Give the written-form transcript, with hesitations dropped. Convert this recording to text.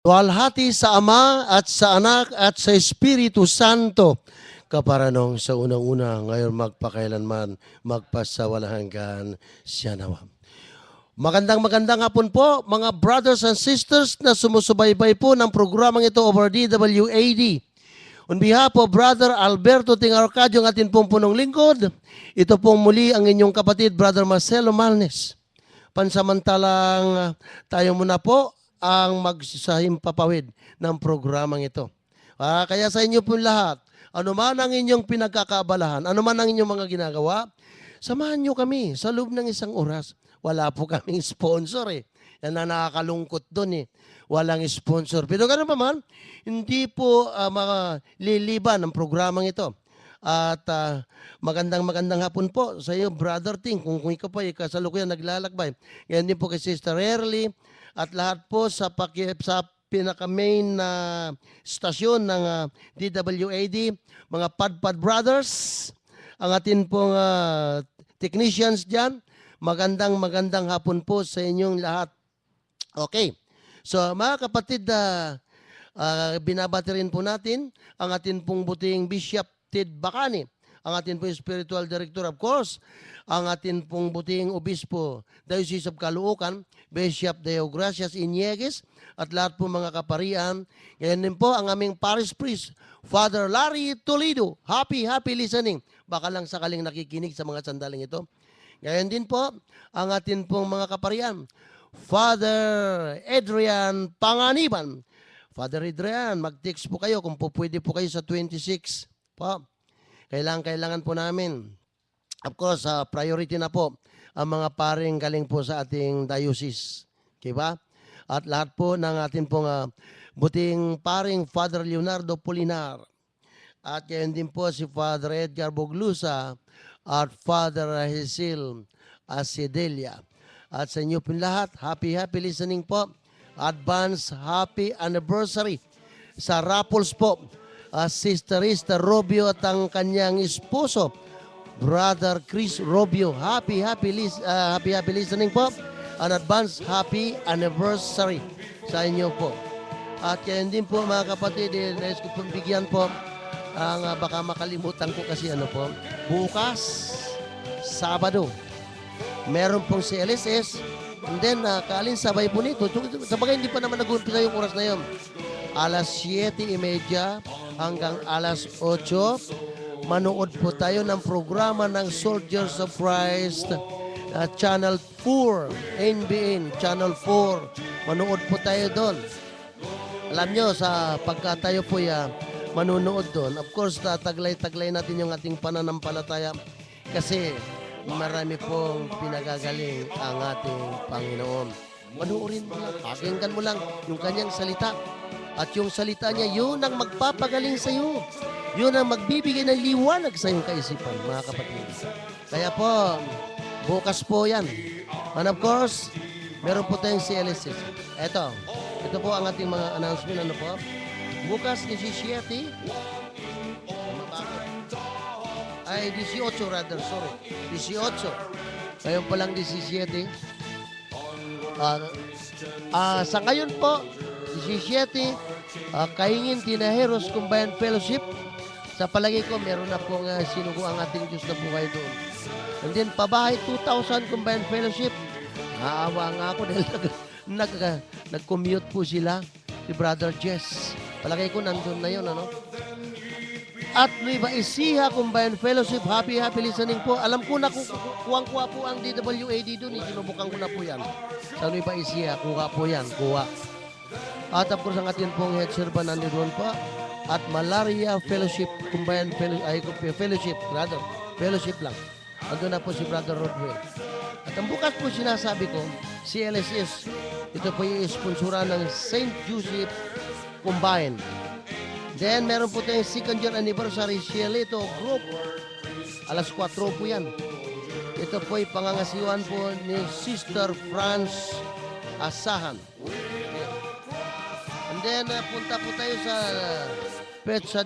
Luwalhati sa Ama at sa Anak at sa Espiritu Santo, kaparanong sa unang-una, ngayon magpakailanman, magpasawalang hanggan, siya nawa. Magandang hapon po, mga brothers and sisters na sumusubaybay po ng programang ito over DWAD. On behalf of Brother Alberto Tingarcadio, ang atin pong punong lingkod, ito pong muli ang inyong kapatid, Brother Marcelo Malnes. Pansamantalang tayo muna po ang magsahimpapawid ng programang ito. Kaya sa inyo po lahat, ano man ang inyong pinagkakaabalahan, ano man ang inyong mga ginagawa, samahan nyo kami sa loob ng isang oras. Wala po kaming sponsor eh. Yan na nakakalungkot doon eh. Walang sponsor. Pero gano'n pa man, hindi po maliliban ang programang ito. At magandang hapon po sa iyo, Brother Ting, kung ikaw pa kasalukuyan naglalakbay. Yan din po kay Sister Early at lahat po sa pinaka-main na stasyon ng DWAD, mga Padpad Brothers, ang atin pong technicians dyan. Magandang hapon po sa inyong lahat. Okay. So mga kapatid, binabati rin po natin ang atin pong buting Bishop Ted Bacani, ang atin pong spiritual director, of course, ang atin pong buting obispo, Diocese of Caloocan, Bishop Deogracias Iniegues, at lahat po mga kaparian. Ngayon din po ang aming parish priest, Father Larry Toledo. Happy listening. Baka lang sakaling nakikinig sa mga sandaling ito. Ngayon din po ang atin pong mga kaparian, Father Adrian Panganiban. Father Adrian, mag-text po kayo kung po pwede po kayo sa 26 po. Kailangan po namin. Of course, priority na po ang mga paring galing po sa ating diocese. Okay ba? At lahat po ng ating pong buting paring Father Leonardo Polinar. At ngayon din po si Father Edgar Boglusa at Father Hazel Asidelia. At sa inyo po lahat, happy listening po. Advance happy anniversary sa Raffles po. Sister Robio at ang kanyang esposo, Brother Chris Robio. Happy listening po. An advance happy anniversary sa inyo po. At kaya din po mga kapatid, nais ko pong bigyan po ang baka makalimutan ko kasi bukas, Sabado, meron pong si LSS, and then kalinsabay po nito, sabagay hindi pa naman nag-umpisa yung oras na yun. Alas 7:30 hanggang alas 8, manood po tayo ng programa ng Soldiers of Christ, Channel 4, NBN, Channel 4. Manood po tayo doon. Alam nyo, sa pagka tayo po manunood doon, of course, taglay natin yung ating pananampalataya kasi marami pong pinagagaling ang ating Panginoon. Manuorin mo lang, pakinggan mo lang yung kanyang salita. At yung salita niya, yun ang magpapagaling sa iyo. Yun ang magbibigay ng liwanag sa iyong kaisipan, mga kapatid. Kaya po, bukas po yan. And of course, meron po tayong CLSS. Ito po ang ating mga announcement. Bukas 17, ay 18 rather, sorry. 18. Ngayon pa lang 17. Sa ngayon po, 17, Kaingin Tinaheros Combined Fellowship. Sa palagay ko, meron na pong sinugo ang ating Diyos na buhay doon. And then, Pabahay 2,000 Combined Fellowship. Naawa nga ako dahil nag-commute po sila, si Brother Jess. Palagay ko, nandun na yun, At Nueva Ecija Combined Fellowship, happy listening po. Alam ko na kuwang-kuha po ang DWAD doon. Sinubukan ko na po yan. Sa Nueva Ecija, kuha po yan, kuha. At of course, ang atin pong head servant nandoon po. At Malaria Fellowship, Combined Fellowship lang. Andun na po si Brother Rodwell. At ang bukas po sinasabi ko, CLSS, ito po yung sponsoran ng St. Joseph Combined. Then, meron po tayong second year anniversary Cielito Group. Alas 4 po yan. Ito po ay pangangasiwan po ni Sister Franz Asahan. And then, punta po tayo sa Petsa